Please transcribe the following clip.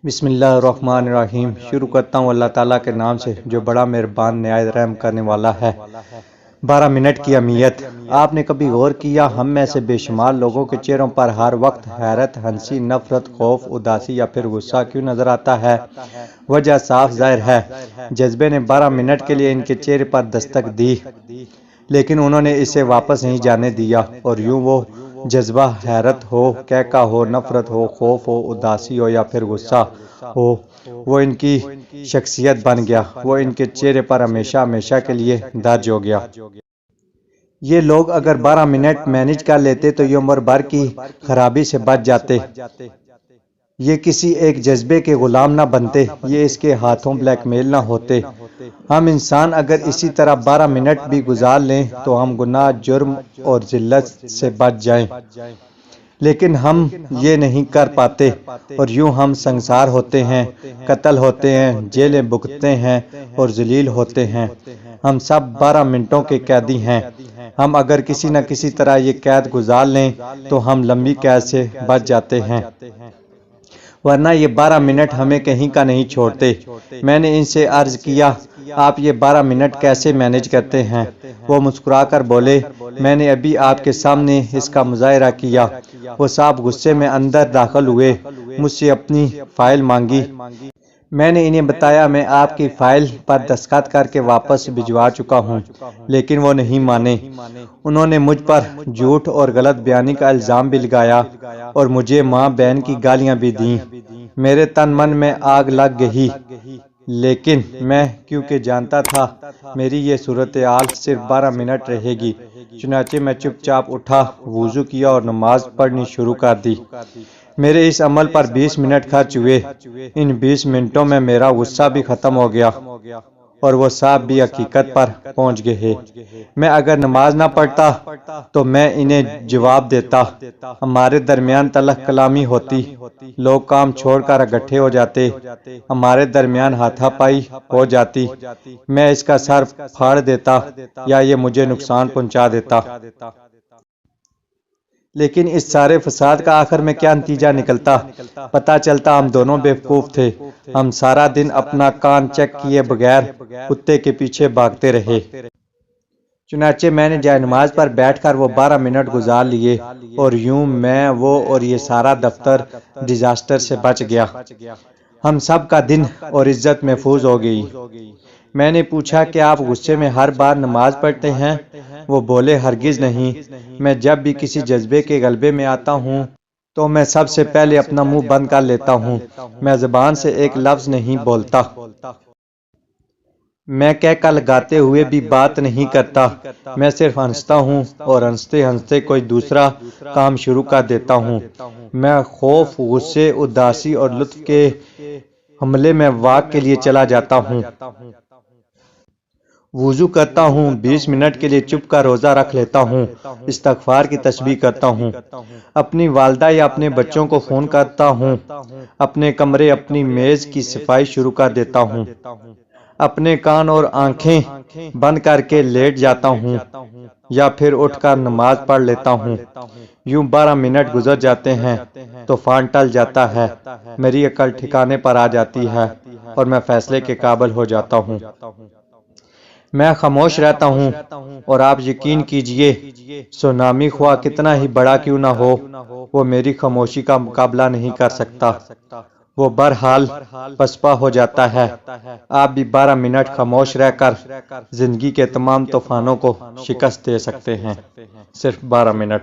بسم اللہ الرحمن الرحیم۔ شروع کرتا ہوں اللہ تعالیٰ کے نام سے جو بڑا مہربان نہایت رحم کرنے والا ہے۔ 12 منٹ کی اہمیت۔ آپ نے کبھی غور کیا ہم میں سے بے شمار لوگوں کے چہروں پر ہر وقت حیرت، ہنسی، نفرت، خوف، اداسی یا پھر غصہ کیوں نظر آتا ہے؟ وجہ صاف ظاہر ہے، جذبے نے 12 منٹ کے لیے ان کے چہرے پر دستک دی، لیکن انہوں نے اسے واپس نہیں جانے دیا، اور یوں وہ جذبہ حیرت ہو، کہکا ہو، نفرت ہو، خوف ہو، اداسی ہو یا پھر غصہ ہو، وہ ان کی شخصیت بن گیا، وہ ان کے چہرے پر ہمیشہ ہمیشہ کے لیے درج ہو گیا۔ یہ لوگ اگر 12 منٹ مینج کر لیتے تو یہ عمر بھر کی خرابی سے بچ جاتے، یہ کسی ایک جذبے کے غلام نہ بنتے، یہ اس کے ہاتھوں بلیک میل نہ ہوتے۔ ہم انسان اگر اسی طرح 12 منٹ بھی گزار لیں تو ہم گناہ، جرم اور ذلت سے بچ جائیں، لیکن ہم یہ نہیں کر پاتے، اور یوں ہم سنگسار ہوتے ہیں، قتل ہوتے ہیں، جیلیں بھگتتے ہیں اور ذلیل ہوتے ہیں۔ ہم سب 12 منٹوں کے قیدی ہیں۔ ہم اگر کسی نہ کسی طرح یہ قید گزار لیں تو ہم لمبی قید سے بچ جاتے ہیں، ورنہ یہ 12 منٹ ہمیں کہیں کا نہیں چھوڑتے۔ میں نے ان سے عرض کیا، آپ یہ 12 منٹ کیسے مینج کرتے ہیں؟ وہ مسکرا کر بولے، میں نے ابھی آپ کے سامنے اس کا مظاہرہ کیا۔ وہ صاحب غصے میں اندر داخل ہوئے، مجھ سے اپنی فائل مانگی۔ میں نے انہیں بتایا میں آپ کی فائل پر دستخط کر کے واپس بھجوا چکا ہوں، لیکن وہ نہیں مانے۔ انہوں نے مجھ پر جھوٹ اور غلط بیانی کا الزام بھی لگایا اور مجھے ماں بہن کی گالیاں بھی دیں۔ میرے تن من میں آگ لگ گئی، لیکن میں کیونکہ جانتا تھا میری یہ صورتحال صرف 12 منٹ رہے گی، چنانچہ میں چپ چاپ اٹھا، وضو کیا اور نماز پڑھنی شروع کر دی۔ میرے اس عمل پر 20 منٹ خرچ ہوئے۔ ان 20 منٹوں میں میرا غصہ بھی ختم ہو گیا اور وہ صاحب بھی حقیقت پر پہنچ گئے۔ میں اگر نماز نہ پڑھتا تو میں انہیں جواب دیتا، ہمارے درمیان تلخ کلامی ہوتی، لوگ کام چھوڑ کر اکٹھے ہو جاتے، ہمارے درمیان ہاتھا پائی ہو جاتی، میں اس کا سر پھاڑ دیتا یا یہ مجھے نقصان پہنچا دیتا۔ لیکن اس سارے فساد کا آخر میں کیا نتیجہ نکلتا؟ پتہ چلتا ہم دونوں بیوقوف تھے۔ ہم سارا دن اپنا کان چیک کیے بغیر کتے کے پیچھے بھاگتے رہے۔ چنانچہ میں نے جائے نماز پر بیٹھ کر وہ 12 منٹ گزار لیے، اور یوں میں، وہ اور یہ سارا دفتر ڈیزاسٹر سے بچ گیا۔ ہم سب کا دن اور عزت محفوظ ہو گئی۔ میں نے پوچھا کہ آپ غصے میں ہر بار نماز پڑھتے ہیں؟ وہ بولے، ہرگز نہیں۔ میں جب بھی کسی جذبے کے غلبے میں آتا ہوں تو میں سب سے پہلے اپنا منہ بند کر لیتا ہوں، میں زبان سے ایک لفظ نہیں بولتا، میں کہکا لگاتے ہوئے بھی بات نہیں کرتا، میں صرف ہنستا ہوں اور ہنستے ہنستے کوئی دوسرا کام شروع کر دیتا ہوں۔ میں خوف، غصے، اداسی اور لطف کے حملے میں واک کے لیے چلا جاتا ہوں۔ وضو کرتا ہوں، 20 منٹ کے لیے چپ کا روزہ رکھ لیتا ہوں، استغفار کی تسبیح کرتا ہوں، اپنی والدہ یا اپنے بچوں کو فون کرتا ہوں، اپنے کمرے، اپنی میز کی صفائی شروع کر دیتا ہوں، اپنے کان اور آنکھیں بند کر کے لیٹ جاتا ہوں یا پھر اٹھ کر نماز پڑھ لیتا ہوں۔ یوں 12 منٹ گزر جاتے ہیں، طوفان ٹل جاتا ہے، میری عقل ٹھکانے پر آ جاتی ہے اور میں فیصلے کے قابل ہو جاتا ہوں۔ میں خاموش رہتا ہوں، اور آپ یقین کیجئے سونامی خواہ کتنا ہی بڑا کیوں نہ ہو، وہ میری خاموشی کا مقابلہ نہیں کر سکتا، وہ بہرحال پسپا ہو جاتا ہے۔ آپ بھی 12 منٹ خاموش رہ کر زندگی کے تمام طوفانوں کو شکست دے سکتے ہیں، صرف 12 منٹ۔